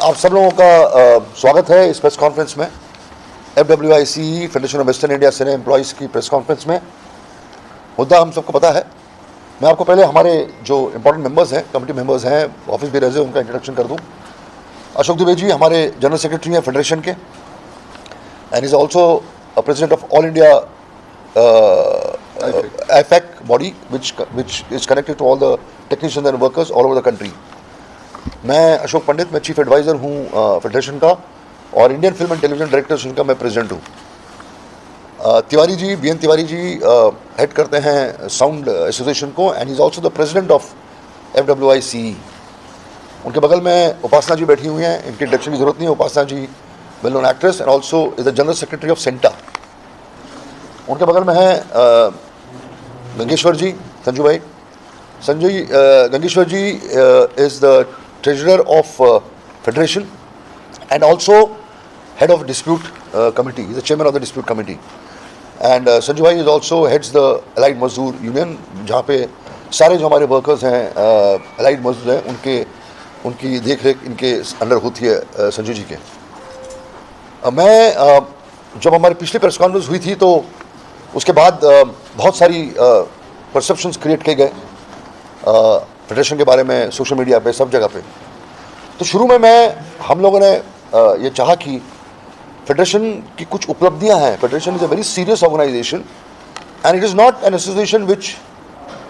आप सब लोगों का स्वागत है इस प्रेस कॉन्फ्रेंस में। FWIC federation of western India cine employees की प्रेस कॉन्फ्रेंस में मुद्दा हम सबको पता है। मैं आपको पहले हमारे जो इम्पोर्टेंट मेंबर्स हैं, कमेटी मेंबर्स हैं, ऑफिस बेरर्स हैं, उनका इंट्रोडक्शन कर दूं। अशोक दुबे जी हमारे जनरल सेक्रेटरी हैं फेडरेशन के, and is also president of all India IFAC body which is connected to all the technicians and workers all over the country। मैं अशोक पंडित, मैं चीफ एडवाइज़र हूँ फेडरेशन का, और Indian film and television directors का मैं president हूँ। Tiwari ji, BN Tiwari ji head करते हैं साउंड एसोसिएशन को, and is also the president of FWIC। उनके बगल में उपासना जी बैठी हुई हैं, इनकी इंट्रोडक्शन की जरूरत नहीं है। Upasana ji well known actress and also is the general secretary of CINTAA. उनके बगल में है गंगेश्वर जी, संजू भाई। Gangeshwar ji is the treasurer of federation and also head of dispute committee. He is the chairman of the dispute committee, and Sanju bhai is also heads the allied mazdoor union, जहाँ पे सारे जो हमारे वर्कर्स हैं allied मजदूर हैं उनकी देख रेख इनके अंडर होती है संजू जी के। मैं जब हमारी पिछली प्रेस कॉन्फ्रेंस हुई थी तो उसके बाद बहुत सारी परसेप्शंस क्रिएट किए गए फेडरेशन के बारे में, सोशल मीडिया पे, सब जगह पे। तो शुरू में हम लोगों ने ये चाहा कि फेडरेशन की कुछ उपलब्धियां हैं। Federation is a very serious organisation and it is not an association which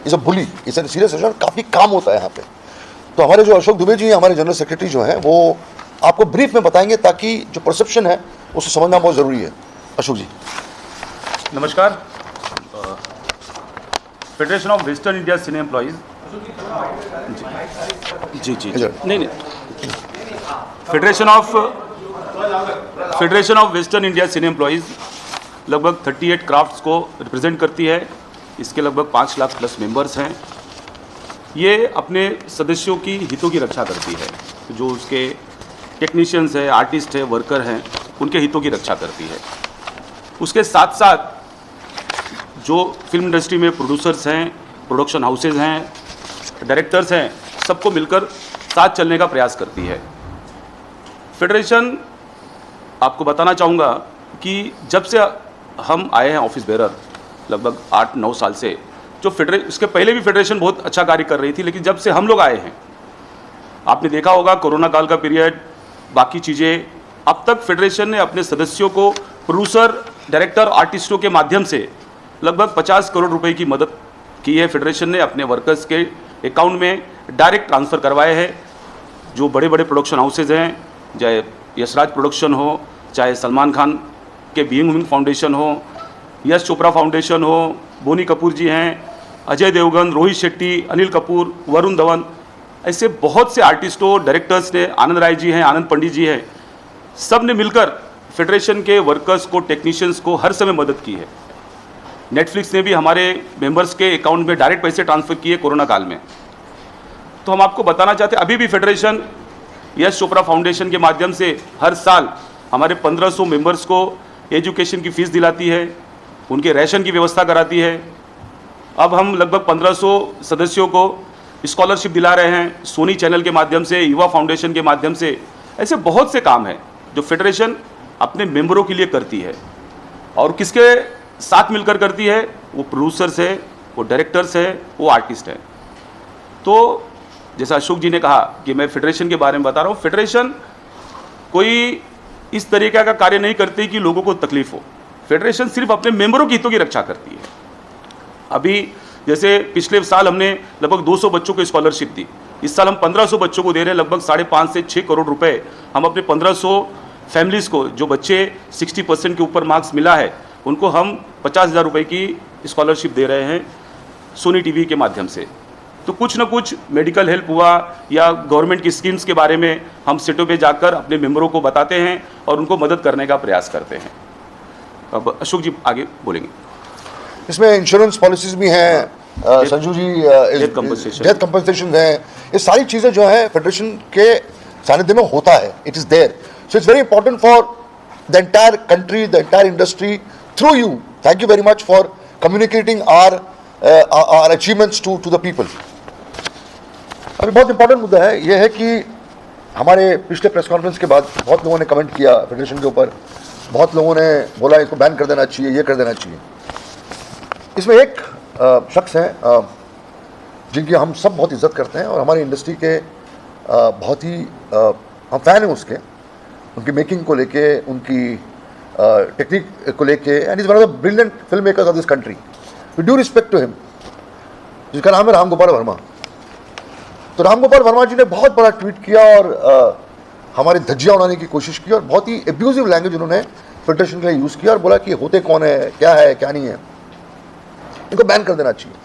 is a bully, it's an serious association. काफ़ी काम होता है यहाँ पे। तो हमारे जो अशोक दुबे जी हमारे जनरल सेक्रेटरी जो हैं वो आपको ब्रीफ में बताएंगे, ताकि जो परसेप्शन है उसे समझना बहुत ज़रूरी है। अशोक जी नमस्कार। Federation of western India cine employees जी नहीं federation of western India cine employees लगभग 38 क्राफ्ट्स को रिप्रेजेंट करती है। इसके लगभग 5 लाख प्लस मेंबर्स हैं। ये अपने सदस्यों की हितों की रक्षा करती है। जो उसके टेक्नीशियंस है, आर्टिस्ट है, वर्कर हैं, उनके हितों की रक्षा करती है। उसके साथ साथ जो फिल्म इंडस्ट्री में प्रोड्यूसर्स हैं, प्रोडक्शन हाउसेज हैं, डायरेक्टर्स हैं, सबको मिलकर साथ चलने का प्रयास करती है। फेडरेशन, आपको बताना चाहूँगा कि जब से हम आए हैं ऑफिस बेरर लगभग 8-9 साल से, जो इसके पहले भी फेडरेशन बहुत अच्छा कार्य कर रही थी, लेकिन जब से हम लोग आए हैं, आपने देखा होगा कोरोना काल का पीरियड, बाकी चीज़ें, अब तक फेडरेशन ने अपने सदस्यों को प्रोड्यूसर, डायरेक्टर, आर्टिस्टों के माध्यम से लगभग 50 करोड़ रुपए की मदद की है। फेडरेशन ने अपने वर्कर्स के अकाउंट में डायरेक्ट ट्रांसफ़र करवाए हैं। जो बड़े बड़े प्रोडक्शन हाउसेज हैं, चाहे यशराज प्रोडक्शन हो, चाहे सलमान खान के बीइंग ह्यूमन फाउंडेशन हो, यश चोपड़ा फाउंडेशन हो, बोनी कपूर जी हैं, अजय देवगन, रोहित शेट्टी, अनिल कपूर, वरुण धवन, ऐसे बहुत से आर्टिस्टों, डायरेक्टर्स ने, आनंद राय जी हैं, आनंद पंडित जी हैं, सब ने मिलकर फेडरेशन के वर्कर्स को, टेक्नीशियंस को हर समय मदद की है। नेटफ्लिक्स ने भी हमारे मेंबर्स के अकाउंट में डायरेक्ट पैसे ट्रांसफ़र किए कोरोना काल में। तो हम आपको बताना चाहते हैं, अभी भी फेडरेशन यश चोपड़ा फाउंडेशन के माध्यम से हर साल हमारे 1500 मेंबर्स को एजुकेशन की फ़ीस दिलाती है, उनके राशन की व्यवस्था कराती है। अब हम लगभग 1500 सदस्यों को स्कॉलरशिप दिला रहे हैं सोनी चैनल के माध्यम से, युवा फाउंडेशन के माध्यम से। ऐसे बहुत से काम हैं जो फेडरेशन अपने मेंबरों के लिए करती है, और किसके साथ मिलकर करती है? वो प्रोड्यूसर्स है, वो डायरेक्टर्स है, वो आर्टिस्ट है। तो जैसा अशोक जी ने कहा कि मैं फेडरेशन के बारे में बता रहा हूँ, फेडरेशन कोई इस तरीके का कार्य नहीं करती कि लोगों को तकलीफ हो। फेडरेशन सिर्फ अपने मेंबरों की हितों की रक्षा करती है। अभी जैसे पिछले साल हमने लगभग 200 बच्चों को स्कॉलरशिप दी, इस साल हम 1500 बच्चों को दे रहे हैं। लगभग 5.5 से 6 करोड़ रुपए हम अपने 1500 फैमिलीज़ को, जो बच्चे 60% के ऊपर मार्क्स मिला है, उनको हम 50,000 रुपये की स्कॉलरशिप दे रहे हैं सोनी टीवी के माध्यम से। तो कुछ ना कुछ मेडिकल हेल्प हुआ या गवर्नमेंट की स्कीम्स के बारे में हम सीटों पे जाकर अपने मेंबरों को बताते हैं और उनको मदद करने का प्रयास करते हैं। अब अशोक जी आगे बोलेंगे। इसमें इंश्योरेंस पॉलिसीज भी हैं, संजू जी, डेथ कंपनसेशन है। ये सारी चीज़ें जो है फेडरेशन के सानिध्य में होता है, it is there. So it's very important for the entire country, the entire industry, through you. Thank you very much for communicating our achievements to the people. अभी बहुत इंपॉर्टेंट मुद्दा है, यह है कि हमारे पिछले प्रेस कॉन्फ्रेंस के बाद बहुत लोगों ने कमेंट किया फेडरेशन के ऊपर, बहुत लोगों ने बोला इसको बैन कर देना चाहिए, ये कर देना चाहिए। इसमें एक शख्स हैं जिनकी हम सब बहुत इज्जत करते हैं और हमारी इंडस्ट्री के बहुत ही हम फैन हैं उसके, उनकी मेकिंग को लेके, उनकी टेक्निक को लेके, and is one of the brilliant film makers of this country, with due respect to him, जिसका नाम है राम गोपाल वर्मा। तो राम गोपाल वर्मा जी ने बहुत बड़ा ट्वीट किया और हमारी धज्जियां उड़ाने की कोशिश की और बहुत ही एब्यूजिव लैंग्वेज उन्होंने फेडरेशन के लिए यूज़ किया और बोला कि होते कौन है क्या नहीं है, इनको बैन कर देना चाहिए।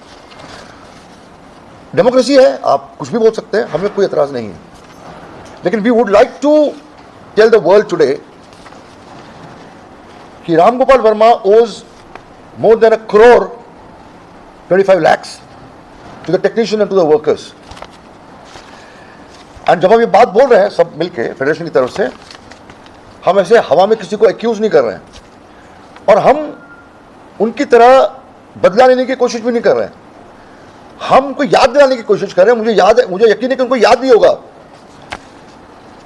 डेमोक्रेसी है, आप कुछ भी बोल सकते हैं, हमें कोई एतराज़ नहीं है, लेकिन we would like to tell the world today कि Ram Gopal Varma owes more than 1.25 crore to the technician and to the workers. And जब हम ये बात बोल रहे हैं सब मिलके फेडरेशन की तरफ से, हम ऐसे हवा में किसी को एक्यूज नहीं कर रहे हैं और हम उनकी तरह बदला लेने की कोशिश भी नहीं कर रहे हैं, हम उनको याद दिलाने की कोशिश कर रहे हैं। मुझे याद है, मुझे यकीन है कि उनको याद नहीं होगा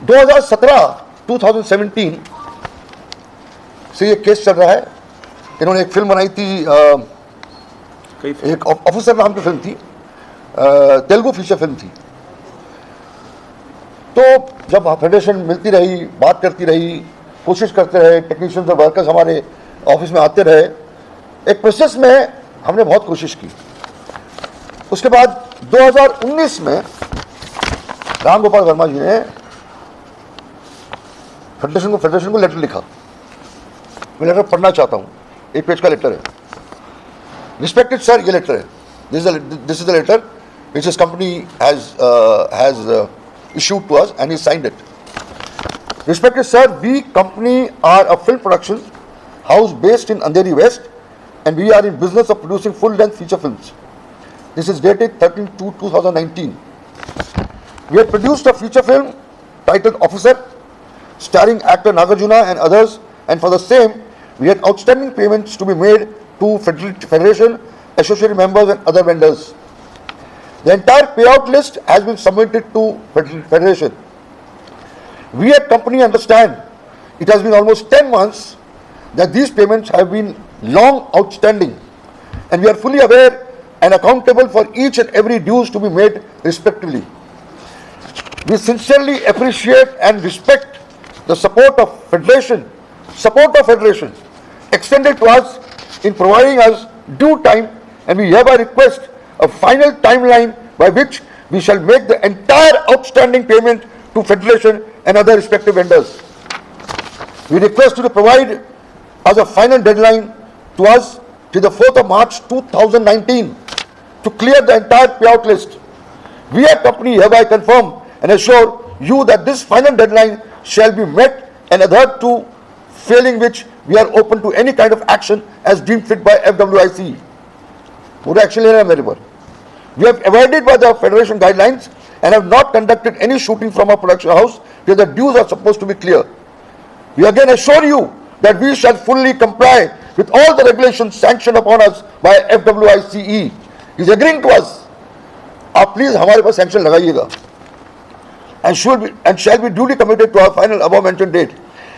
2017 से ये केस चल रहा है। इन्होंने एक फिल्म बनाई थी, एक ऑफिसर नाम की फिल्म थी, तेलुगु फीचर फिल्म थी। तो जब फेडरेशन मिलती रही, बात करती रही, कोशिश करते रहे, टेक्नीशियंस और वर्कर्स हमारे ऑफिस में आते रहे, एक प्रोसेस में हमने बहुत कोशिश की। उसके बाद 2019 में राम गोपाल वर्मा जी ने फेडरेशन को लेटर लिखा। मैं लेटर पढ़ना चाहता हूँ, 1 पेज का लेटर है। रिस्पेक्टेड सर, ये लेटर है, this is the letter which his company has issued to us and he signed it. Respected sir, we company are a film production house based in Andheri West and we are in business of producing full length feature films. This is dated 13/2/2019. We have produced a feature film titled Officer starring actor Nagarjuna and others, and for the same we had outstanding payments to be made to Federation, associated members and other vendors. The entire payout list has been submitted to Federation. We at company understand it has been almost 10 months that these payments have been long outstanding, and we are fully aware and accountable for each and every dues to be made respectively. We sincerely appreciate and respect the support of Federation extended to us in providing us due time, and we hereby request a final timeline by which we shall make the entire outstanding payment to Federation and other respective vendors. We request you to provide as a final deadline to us till the 4th of March 2019 to clear the entire payout list. We at company hereby confirm and assure you that this final deadline shall be met and adhered to, failing which we are open to any kind of action as deemed fit by FWIC. पूरा action लेना है मेरे पर। We have abided by the Federation guidelines and have not conducted any shooting from our production house till the dues are supposed to be clear. We again assure you that we shall fully comply with all the regulations sanctioned upon us by FWICE. He is agreeing to us. आप please हमारे पास sanction लगाइएगा and shall be duly committed to our final above mentioned date.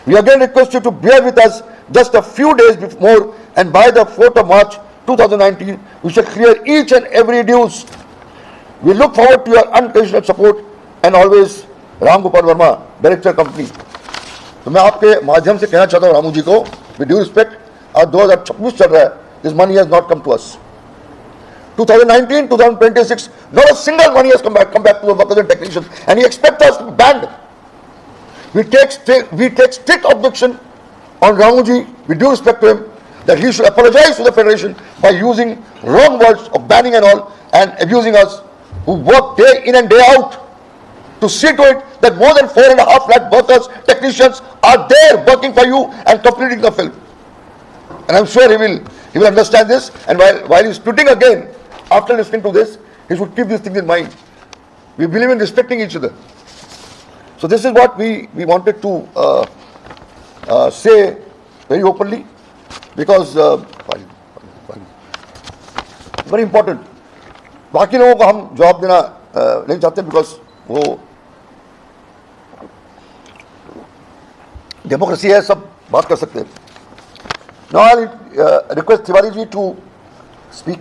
We again request you to bear with us just a few days more, and by the 4th of March 2019 we shall clear each and every dues. We look forward to your unconditional support and always. Ram Gopal Verma, director company. तो मैं आपके माध्यम से कहना चाहता हूँ रामू जी को, with due respect, आज 2026 चल रहा है, this money has not come to us. 2019, 2026, not a single money has come back to the workers and technicians, and he expects us to be banned. We take strict objection on Ramuji, with due respect to him, that he should apologize to the Federation by using wrong words of banning and all, and abusing us, who work day in and day out to see to it that more than 4.5 lakh workers, technicians are there working for you and completing the film. And I'm sure he will understand this, and while he's tweeting again, after listening to this, he should keep these things in mind. We believe in respecting each other. So this is what we wanted to say very openly, because very important. बाकी लोगों को हम जवाब देना नहीं चाहते, because वो democracy है, सब बात कर सकते हैं. Now I'll request Tiwari ji to speak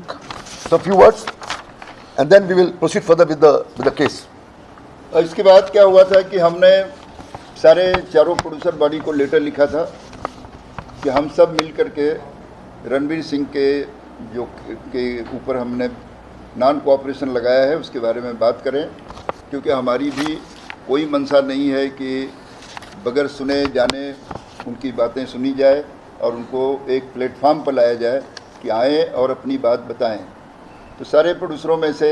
some few words and then we will proceed further with the case. और इसके बाद क्या हुआ था कि हमने सारे चारों प्रोड्यूसर बॉडी को लेटर लिखा था कि हम सब मिल कर के रणवीर सिंह के ऊपर हमने नॉन कोऑपरेशन लगाया है उसके बारे में बात करें, क्योंकि हमारी भी कोई मंशा नहीं है कि बगैर सुने जाने उनकी बातें सुनी जाए और उनको एक प्लेटफार्म पर लाया जाए कि आएँ और अपनी बात बताएं. तो सारे प्रोड्यूसरों में से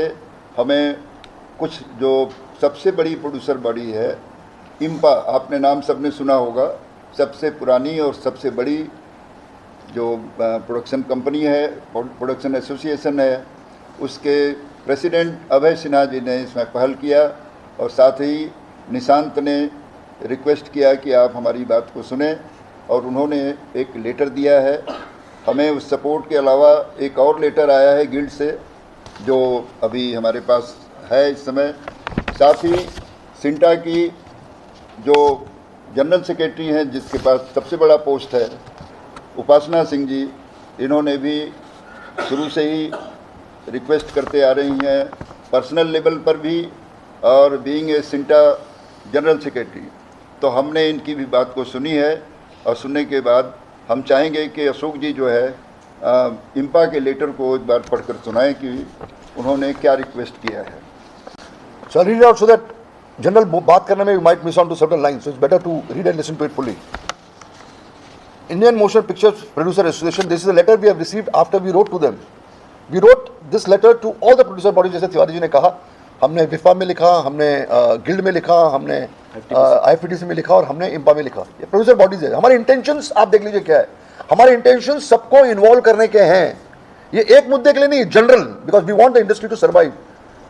हमें कुछ जो सबसे बड़ी प्रोड्यूसर बॉडी है इम्पा, आपने नाम सबने सुना होगा, सबसे पुरानी और सबसे बड़ी जो प्रोडक्शन कंपनी है, प्रोडक्शन एसोसिएशन है, उसके प्रेसिडेंट अभय सिन्हा जी ने इसमें पहल किया और साथ ही निशांत ने रिक्वेस्ट किया कि आप हमारी बात को सुने और उन्होंने एक लेटर दिया है. हमें उस सपोर्ट के अलावा एक और लेटर आया है गिल्ड से जो अभी हमारे पास है इस समय. साथ ही सिंटा की जो जनरल सेक्रेटरी हैं जिसके पास सबसे बड़ा पोस्ट है, उपासना सिंह जी, इन्होंने भी शुरू से ही रिक्वेस्ट करते आ रही हैं पर्सनल लेवल पर भी और being a CINTAA general secretary. तो हमने इनकी भी बात को सुनी है और सुनने के बाद हम चाहेंगे कि अशोक जी जो है इम्पा के लेटर को एक बार पढ़कर सुनाएं कि उन्होंने क्या रिक्वेस्ट किया है. So I'll read it out so that general बात करने में we might miss on to certain lines, so it's better to read and listen to it fully. Indian Motion Picture Producer Association, this is a letter we have received after we wrote to them. We wrote this letter to all the producer bodies, जैसे तिवारी जी ने कहा, हमने विफा में लिखा, हमने guild में लिखा, हमने IFPTC में लिखा और हमने इम्पा में लिखा. ये प्रोड्यूसर बॉडीज है. हमारे इंटेंशंस आप देख लीजिए क्या है. हमारे इंटेंशंस सबको इन्वॉल्व करने के हैं. ये एक मुद्दे के लिए नहीं, general, because we want the industry to survive.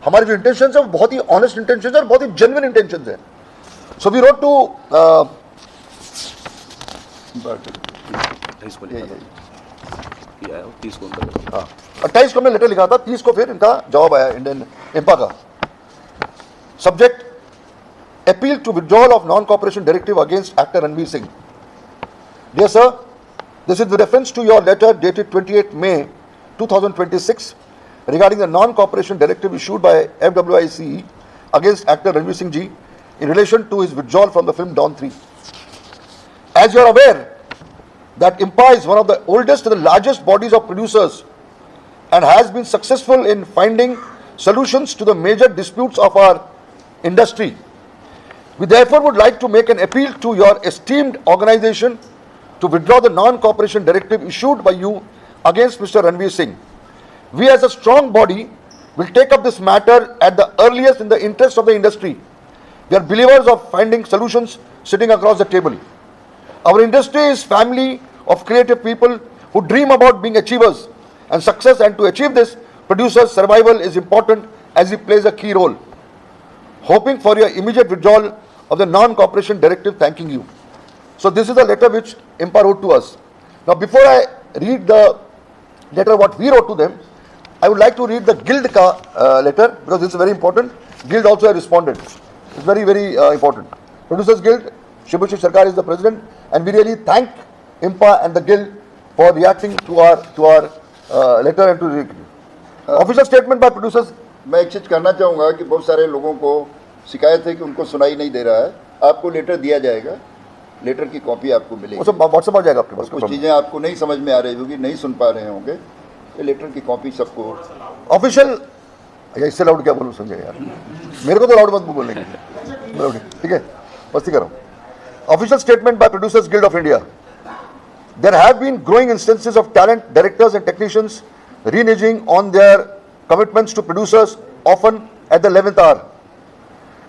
हमारे जो इंटेंशंस है वो बहुत ही ऑनेस्ट इंटेंशंस है और बहुत ही जेन्युइन इंटेंशंस है. सो वी रोट टू 28 को हमने लेटर लिखा था, 30 को फिर इनका जवाब आया इंडियन इम्पा का. Subject appeal to withdrawal of non-cooperation directive against actor Ranveer Singh. Dear sir, this is with reference to your letter dated 28 May 2026 regarding the non-cooperation directive issued by FWICE against actor Ranveer Singh ji in relation to his withdrawal from the film Don 3. As you are aware that IMPA is one of the oldest and the largest bodies of producers and has been successful in finding solutions to the major disputes of our industry. We therefore would like to make an appeal to your esteemed organization to withdraw the non-cooperation directive issued by you against Mr. Ranveer Singh. We as a strong body will take up this matter at the earliest in the interest of the industry. We are believers of finding solutions sitting across the table. Our industry is family of creative people who dream about being achievers and success, and to achieve this, producer's survival is important as he plays a key role. Hoping for your immediate withdrawal of the non-cooperation directive, thanking you. So this is the letter which IMPA wrote to us. Now before I read the letter what we wrote to them, I would like to read the Guild ka letter because this is very important. Guild also has responded. It's very, very important. Producers Guild, Shibhushi Sarkar is the president, and we really thank IMPA and the Guild for reacting to our letter and to read. Official statement by producers. मैं एक चीज़ करना चाहूँगा कि बहुत सारे लोगों को शिकायत है कि उनको सुनाई नहीं दे रहा है. आपको लेटर दिया जाएगा, लेटर की कॉपी आपको मिलेगी. व्हाट्सएप आ जाएगा आपके पास. कुछ चीज़ें आपको नहीं समझ में आ रही होगी, नहीं सुन पा रहे होंगे, ये लेटर की कॉपी सबको. ऑफिशियल, इससे लाउड क्या बोलूँ संजय यार, मेरे को तो लाउड मत बोलने की, ठीक है, मस्ती कर रहा हूँ. Official statement by producers guild of India. There have been growing instances of talent, directors and technicians reneging on their commitments to producers, often at the 11th hour.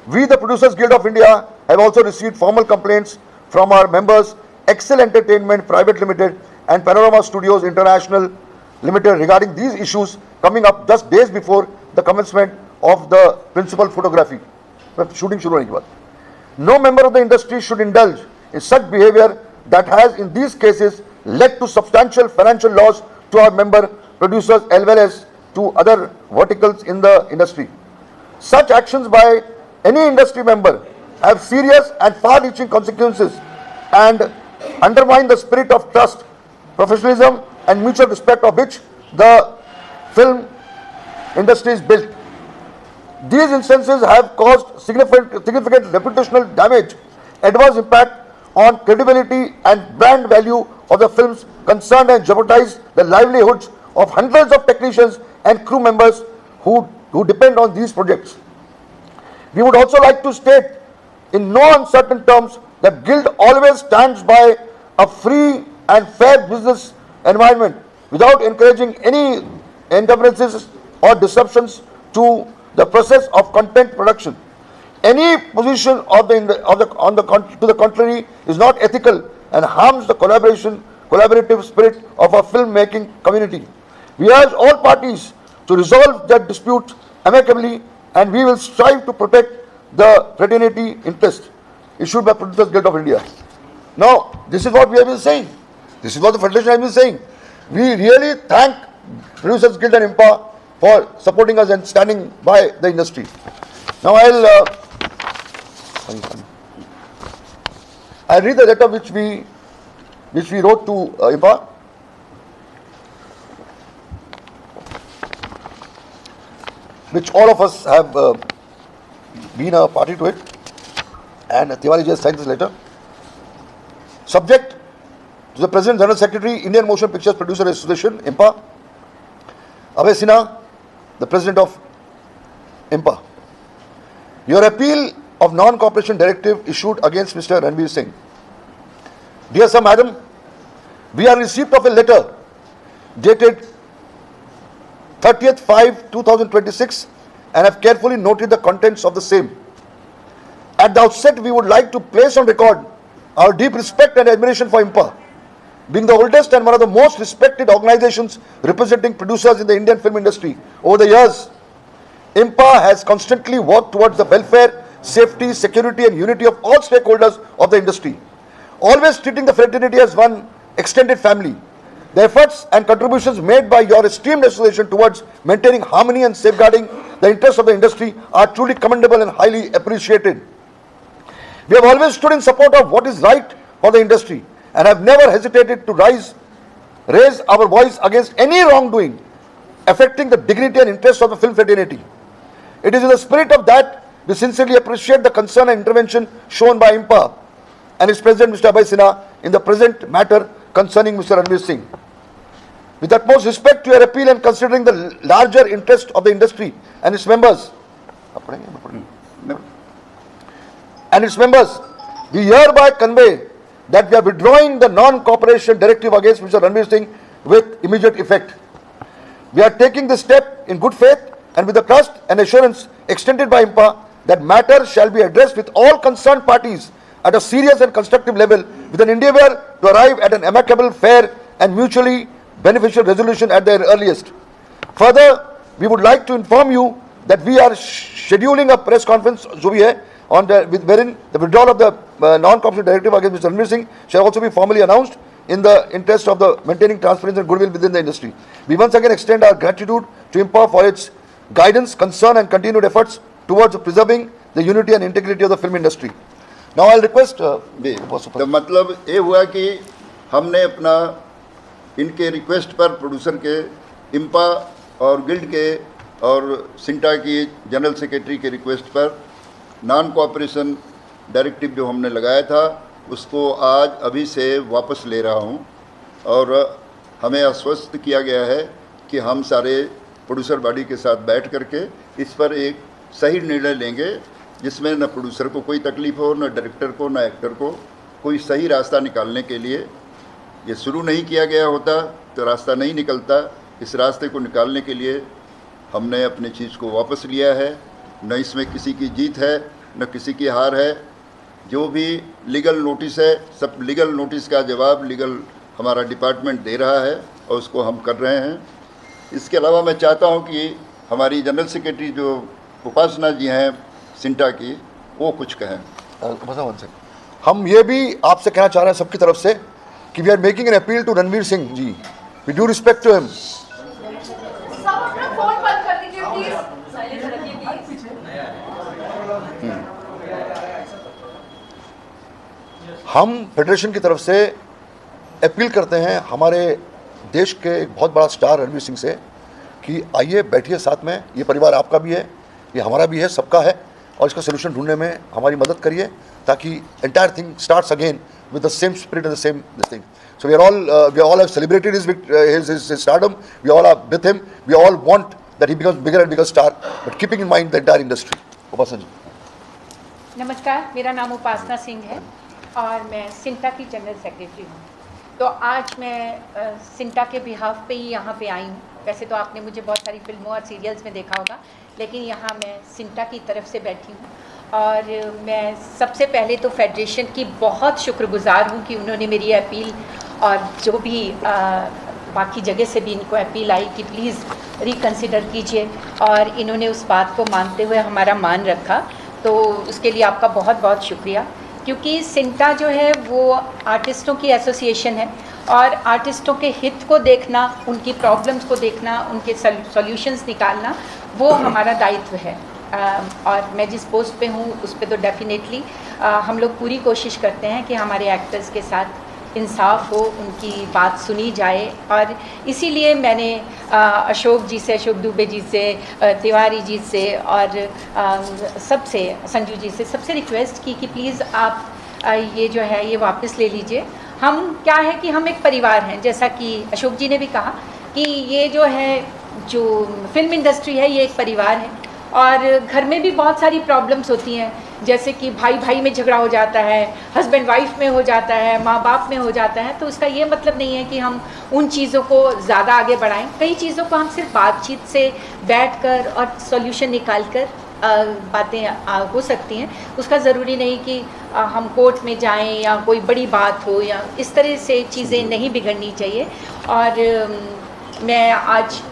We, the Producers Guild of India, have also received formal complaints from our members, Excel Entertainment Private Limited and Panorama Studios International Limited, regarding these issues coming up just days before the commencement of the principal photography. Shooting shuru hone ke baad. No member of the industry should indulge in such behavior that has in these cases led to substantial financial loss to our member producers as well as to other verticals in the industry. Such actions by any industry member have serious and far-reaching consequences and undermine the spirit of trust, professionalism and mutual respect of which the film industry is built. These instances have caused significant reputational damage, adverse impact on credibility and brand value of the films concerned, and jeopardize the livelihoods of hundreds of technicians and crew members who depend on these projects. We would also like to state in no uncertain terms that Guild always stands by a free and fair business environment without encouraging any encumbrances or disruptions to the process of content production. Any position to the contrary is not ethical and harms the collaborative spirit of our filmmaking community. We urge all parties to resolve their disputes amicably, and we will strive to protect the fraternity interest issued by Producers Guild of India. Now, this is what we have been saying. This is what the Federation has been saying. We really thank Producers Guild and IMPA for supporting us and standing by the industry. Now, I'll read the letter which we wrote to IMPA. Which all of us have been a party to it, and Tiwari just signed this letter. Subject to the President General Secretary, Indian Motion Pictures Producer Association, IMPA, Abhay Sinha, the President of IMPA. Your appeal of non-cooperation directive issued against Mr. Ranveer Singh. Dear Sir, Madam, we are receipt of a letter dated 30th/5/2026 and have carefully noted the contents of the same. At the outset, we would like to place on record our deep respect and admiration for IMPA. Being the oldest and one of the most respected organizations representing producers in the Indian film industry over the years, IMPA has constantly worked towards the welfare, safety, security and unity of all stakeholders of the industry, always treating the fraternity as one extended family. The efforts and contributions made by your esteemed association towards maintaining harmony and safeguarding the interests of the industry are truly commendable and highly appreciated. We have always stood in support of what is right for the industry and have never hesitated to raise our voice against any wrongdoing affecting the dignity and interests of the film fraternity. It is in the spirit of that we sincerely appreciate the concern and intervention shown by IMPA and its President Mr. Abhay Sinha in the present matter concerning Mr. Ranveer Singh. With utmost respect to your appeal and considering the larger interest of the industry and its members, we hereby convey that we are withdrawing the non-cooperation directive against Mr. Ranveer Singh with immediate effect. We are taking this step in good faith and with the trust and assurance extended by IMPA that matter shall be addressed with all concerned parties at a serious and constructive level with an endeavor to arrive at an amicable, fair and mutually beneficial resolution at the earliest. Further, we would like to inform you that we are scheduling a press conference wherein the withdrawal of the non-cooperation directive against Mr. Ranveer Singh shall also be formally announced in the interest of the maintaining transparency and goodwill within the industry. We once again extend our gratitude to IMPA for its guidance, concern and continued efforts towards preserving the unity and integrity of the film industry. Now I'll request तो मतलब ये हुआ कि हमने अपना इनके request पर producer के IMPA और गिल्ड के और सिंटा की जनरल सेक्रेटरी के रिक्वेस्ट पर नॉन कोऑपरेशन डायरेक्टिव जो हमने लगाया था उसको आज अभी से वापस ले रहा हूं और हमें आश्वस्त किया गया है कि हम सारे प्रोड्यूसर बॉडी के साथ बैठ करके इस पर एक सही निर्णय लेंगे जिसमें न प्रोड्यूसर को कोई तकलीफ हो, न डायरेक्टर को, न एक्टर को, कोई सही रास्ता निकालने के लिए ये शुरू नहीं किया गया होता तो रास्ता नहीं निकलता। इस रास्ते को निकालने के लिए हमने अपनी चीज़ को वापस लिया है। न इसमें किसी की जीत है न किसी की हार है। जो भी लीगल नोटिस है सब लीगल नोटिस का जवाब लीगल हमारा डिपार्टमेंट दे रहा है और उसको हम कर रहे हैं। इसके अलावा मैं चाहता हूं कि हमारी जनरल सेक्रेटरी जो उपासना जी हैं सिंटा की वो कुछ कहें। हम ये भी आपसे कहना चाह रहे हैं सबकी तरफ से कि we are making an appeal to Ranveer Singh ji, with due respect to him. हम फेडरेशन की तरफ से अपील करते हैं हमारे देश के एक बहुत बड़ा स्टार रणवीर सिंह से कि आइए बैठिए साथ में, ये परिवार आपका भी है, ये हमारा भी है, सबका है, और इसका सोल्यूशन ढूंढने में हमारी मदद करिए ताकि entire thing starts again with the same spirit and the same this thing. So we all have celebrated his stardom. We all are with him. We all want that he becomes bigger and bigger star, but keeping in mind the entire industry. उपासना जी. नमस्कार, मेरा नाम उपासना सिंह है और मैं सिंटा की general secretary हूँ. तो आज मैं सिंटा के बिहाफ पे ही यहाँ पे आई हूँ. वैसे तो आपने मुझे बहुत सारी फिल्मों और सीरियल्स में देखा होगा, लेकिन यहाँ मैं सिंटा की तरफ से बैठी हूँ. और मैं सबसे पहले तो फेडरेशन की बहुत शुक्रगुजार हूँ कि उन्होंने मेरी अपील और जो भी बाकी जगह से भी इनको अपील आई कि प्लीज़ रिकंसिडर कीजिए, और इन्होंने उस बात को मानते हुए हमारा मान रखा. तो उसके लिए आपका बहुत बहुत शुक्रिया, क्योंकि सिंटा जो है वो आर्टिस्टों की एसोसिएशन है और आर्टिस्टों के हित को देखना, उनकी प्रॉब्लम्स को देखना, उनके सॉल्यूशंस निकालना वो हमारा दायित्व है. और मैं जिस पोस्ट पे हूँ उस पे तो डेफिनेटली हम लोग पूरी कोशिश करते हैं कि हमारे एक्टर्स के साथ इंसाफ हो, उनकी बात सुनी जाए. और इसीलिए मैंने अशोक जी से, अशोक दुबे जी से, तिवारी जी से और सबसे, संजू जी से, सबसे रिक्वेस्ट की कि प्लीज़ आप ये जो है ये वापस ले लीजिए. हम क्या है कि हम एक परिवार हैं, जैसा कि अशोक जी ने भी कहा कि ये जो है, जो फिल्म इंडस्ट्री है ये एक परिवार है और घर में भी बहुत सारी प्रॉब्लम्स होती हैं, जैसे कि भाई भाई में झगड़ा हो जाता है, हस्बैंड वाइफ में हो जाता है, माँ बाप में हो जाता है. तो उसका ये मतलब नहीं है कि हम उन चीज़ों को ज़्यादा आगे बढ़ाएं. कई चीज़ों को हम सिर्फ बातचीत से बैठकर और सॉल्यूशन निकाल कर बातें हो सकती हैं. उसका ज़रूरी नहीं कि हम कोर्ट में जाएं या कोई बड़ी बात हो, या इस तरह से चीज़ें नहीं बिगड़नी चाहिए. और मैं आज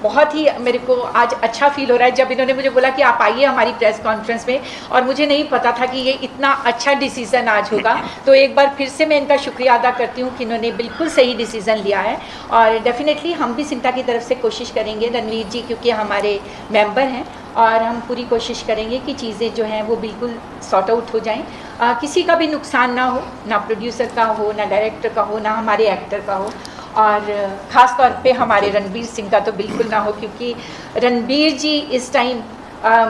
बहुत ही, मेरे को आज अच्छा फील हो रहा है जब इन्होंने मुझे बोला कि आप आइए हमारी प्रेस कॉन्फ्रेंस में, और मुझे नहीं पता था कि ये इतना अच्छा डिसीज़न आज होगा. तो एक बार फिर से मैं इनका शुक्रिया अदा करती हूँ कि इन्होंने बिल्कुल सही डिसीज़न लिया है. और डेफिनेटली हम भी सिंटा की तरफ से कोशिश करेंगे, रणवीर जी क्योंकि हमारे मेंबर हैं, और हम पूरी कोशिश करेंगे कि चीज़ें जो हैं वो बिल्कुल सॉर्ट आउट हो जाएं. किसी का भी नुकसान ना हो, ना प्रोड्यूसर का हो, ना डायरेक्टर का हो, ना हमारे एक्टर का हो, और ख़ास तौर पे हमारे रणवीर सिंह का तो बिल्कुल ना हो, क्योंकि रणवीर जी इस टाइम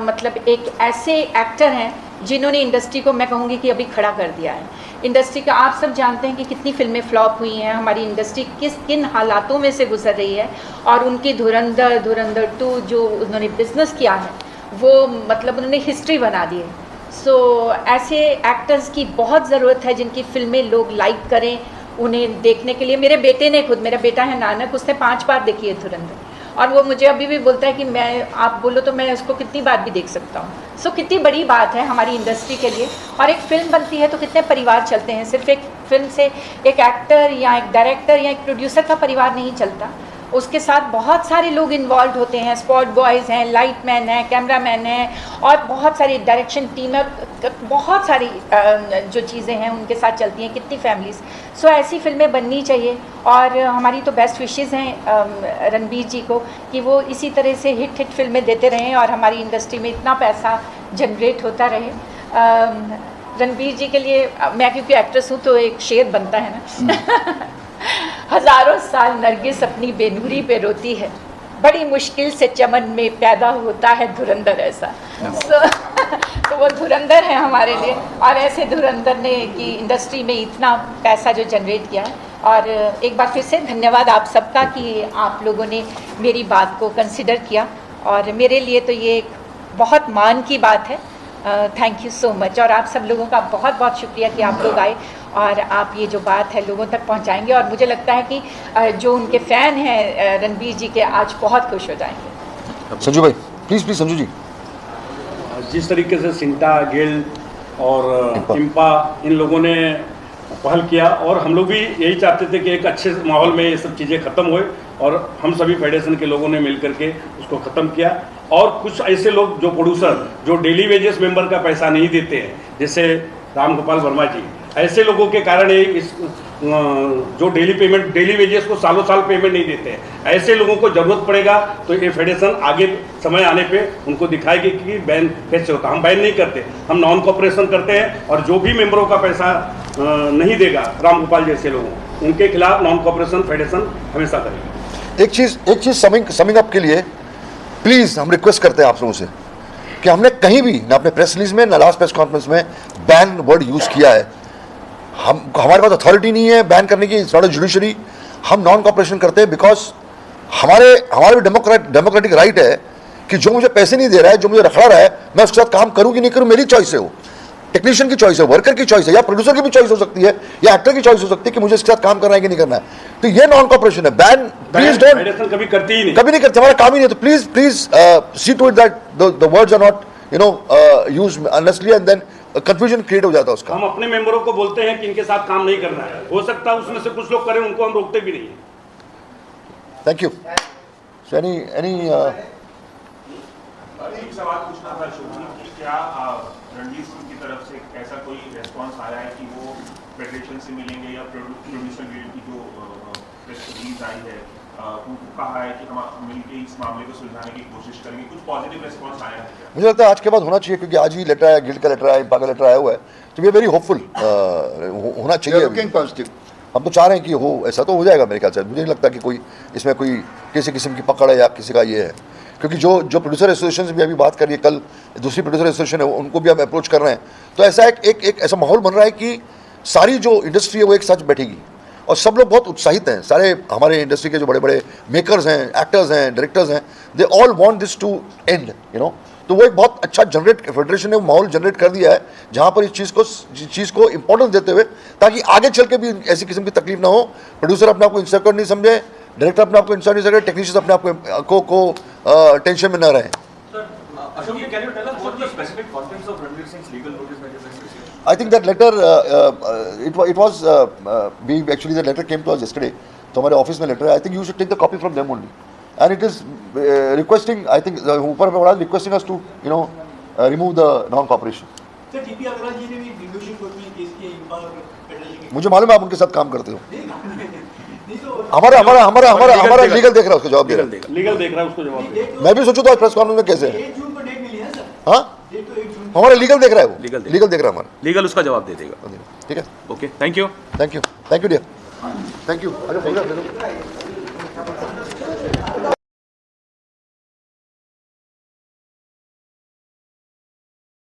मतलब एक ऐसे एक्टर हैं जिन्होंने इंडस्ट्री को, मैं कहूँगी कि अभी खड़ा कर दिया है. इंडस्ट्री का आप सब जानते हैं कि कितनी फिल्में फ्लॉप हुई हैं, हमारी इंडस्ट्री किन हालातों में से गुजर रही है, और उनकी धुरंधर 2 जो उन्होंने बिज़नेस किया है वो मतलब उन्होंने हिस्ट्री बना दी है. सो ऐसे एक्टर्स की बहुत ज़रूरत है जिनकी फिल्में लोग लाइक करें, उन्हें देखने के लिए. मेरे बेटे ने खुद, मेरा बेटा है नानक, उसने 5 बार देखी है धुरंधर, और वो मुझे अभी भी बोलता है कि मैं, आप बोलो तो मैं उसको कितनी बार भी देख सकता हूँ. सो कितनी बड़ी बात है हमारी इंडस्ट्री के लिए. और एक फ़िल्म बनती है तो कितने परिवार चलते हैं. सिर्फ एक फिल्म से एक एक्टर या एक डायरेक्टर या एक प्रोड्यूसर का परिवार नहीं चलता, उसके साथ बहुत सारे लोग इन्वॉल्व होते हैं. स्पॉट बॉयज़ हैं, लाइट मैन हैं, कैमरा मैन हैं, और बहुत सारी डायरेक्शन टीम है, बहुत सारी जो चीज़ें हैं उनके साथ चलती हैं, कितनी फैमिलीज़. सो ऐसी फिल्में बननी चाहिए. और हमारी तो बेस्ट विशेज़ हैं रणवीर जी को कि वो इसी तरह से हिट फिल्में देते रहें और हमारी इंडस्ट्री में इतना पैसा जनरेट होता रहे. रणवीर जी के लिए मैं क्योंकि एक्ट्रेस हूँ तो एक शेर बनता है ना हज़ारों साल नरगिस अपनी बेनूरी पे रोती है, बड़ी मुश्किल से चमन में पैदा होता है धुरंधर ऐसा. तो वो धुरंधर है हमारे लिए, और ऐसे धुरंधर ने कि इंडस्ट्री में इतना पैसा जो जनरेट किया है. और एक बार फिर से धन्यवाद आप सबका कि आप लोगों ने मेरी बात को कंसिडर किया, और मेरे लिए तो ये एक बहुत मान की बात है. Thank you so much. और आप सब लोगों का बहुत बहुत शुक्रिया कि आप लोग आए और आप ये जो बात है लोगों तक पहुंचाएंगे. और मुझे लगता है कि जो उनके फ़ैन हैं रणवीर जी के, आज बहुत खुश हो जाएंगे. संजू भाई प्लीज़ संजू जी. जिस तरीके से सिंटा, गिल्ड और इम्पा इन लोगों ने पहल किया, और हम लोग भी यही चाहते थे कि एक अच्छे माहौल में ये सब चीज़ें ख़त्म होए, और हम सभी फेडरेशन के लोगों ने मिल करके उसको ख़त्म किया. और कुछ ऐसे लोग जो प्रोड्यूसर जो डेली वेजेस मेंबर का पैसा नहीं देते हैं, जैसे राम गोपाल वर्मा जी, ऐसे लोगों के कारण ये इस जो डेली पेमेंट, डेली वेजेस को सालों साल पेमेंट नहीं देते हैं, ऐसे लोगों को जरूरत पड़ेगा तो ये फेडरेशन आगे समय आने पे उनको दिखाएगी कि बैन कैसे होता है। हम बैन नहीं करते, हम नॉन कॉपरेशन करते हैं, और जो भी मेंबरों का पैसा नहीं देगा राम गोपाल जैसे लोगों, उनके खिलाफ नॉन कॉपरेशन फेडरेशन हमेशा करेगी। एक चीज समिंग अप के लिए प्लीज हम रिक्वेस्ट करते हैं आप लोगों से कि हमने कहीं भी ना अपने प्रेस रिलीज में ना लास्ट प्रेस कॉन्फ्रेंस में बैन वर्ड यूज किया है। हमारे पास अथॉरिटी नहीं है बैन करने की, इट्स नॉट अ जुडिशरी। हम नॉन कॉपरेशन करते हैं बिकॉज हमारे भी डेमोक्रेटिक राइट है कि जो मुझे पैसे नहीं दे रहा है, जो मुझे रखड़ा रहा है, मैं उसके साथ काम करूं कि नहीं करूं, मेरी चॉइस है। वो टेक्नीशियन की चॉइस है, वर्कर की चॉइस है, या प्रोड्यूसर की भी चॉइस हो सकती है, या एक्टर की चॉइस हो सकती है कि मुझे इसके साथ काम करना है कि नहीं करना है। तो ये नॉन कॉपरेशन है। बैन प्लीज डोंट, फेडरेशन कभी करती ही नहीं, कभी नहीं करते, हमारा काम ही नहीं है। तो please see to it that the words are not used unlessly and then confusion create हो जाता है उसका। हम अपने मेंबरों को बोलते हैं कि इनके साथ काम नहीं करना है, हो सकता है उसमें से कुछ लोग करें, उनको हम रोकते भी नहीं है। Thank you. सो एनी एक सवाल पूछना था अशोक जी कि क्या रणवीर सिंह की तरफ से ऐसा कोई रेस्पॉन्स आया है कि वो फेडरेशन से मिलेंगे, या प्रोड्यूसर गिल्ड की जो प्रेस रिलीज आई है उनको कहा है कि हम मिलकर इस मामले को सुलझाने की कोशिश करेंगे, कुछ पॉजिटिव रेस्पॉन्स आया है क्या? मुझे लगता है आज के बाद होना चाहिए, क्योंकि आज ही लेटर आया, गिल्ड का लेटर आया, इम्पा का लेटर आया हुआ है, तो वी आर वेरी होपफुल। होना चाहिए। Looking positive. हम तो चाह रहे हैं कि हो, ऐसा तो हो जाएगा मेरे ख्याल से। मुझे नहीं लगता कि कोई इसमें कोई किसी किस्म की पकड़ है या किसी का ये है, क्योंकि जो प्रोड्यूसर एसोसिएशन से भी अभी बात करिए, कल दूसरी प्रोड्यूसर एसोसिएशन है उनको भी हम अप्रोच कर रहे हैं। तो ऐसा एक ऐसा माहौल बन रहा है कि सारी जो इंडस्ट्री है वो एक साथ बैठेगी, और सब लोग बहुत उत्साहित हैं। सारे हमारे इंडस्ट्री के जो बड़े बड़े मेकर्स हैं, एक्टर्स हैं, डायरेक्टर्स हैं, they all want this to end, तो वो एक बहुत अच्छा फेडरेशन ने माहौल जनरेट कर दिया है, जहाँ पर इस चीज़ को इंपॉर्टेंस देते हुए, ताकि आगे चल के भी ऐसी किस्म की तकलीफ ना हो। प्रोड्यूसर अपने आप को इंसिक्योर नहीं समझे, डायरेक्टर अपने आप को इंसिक्योर नहीं समझे, टेक्नीशियंस अपने आप को टेंशन में न रहे। Ashok, can you tell us what the specific contents of Ranveer Singh's legal notice that is associated? I think that letter, it was, actually the letter came to us yesterday. तो हमारे office में letter है. I think you should take the copy from them only. And it is requesting, I think, ऊपर में बड़ा requesting us to, remove the non-cooperation. Sir, TP Agrawal ji ने भी distribution court में केस किया इम्पा फेडरेशन के। मुझे मालूम है आप उनके साथ काम करते हो. नहीं तो हमारा लीगल देख रहा है, उसको जवाब दे रहा है. लीगल देख रहा है, उसको जवाब दे। मैं भी सोचूं तो आज प्रेस कॉन्फ्रेंस में कैसे है. 1 जून को डेट मिली है सर। हाँ, डेट तो 1 जून। हमारा लीगल देख रहा है, वो लीगल देख रहा है हमारा. लीगल उसका जवाब दे देगा. ठीक है. Okay, thank you. Thank you dear. Thank you.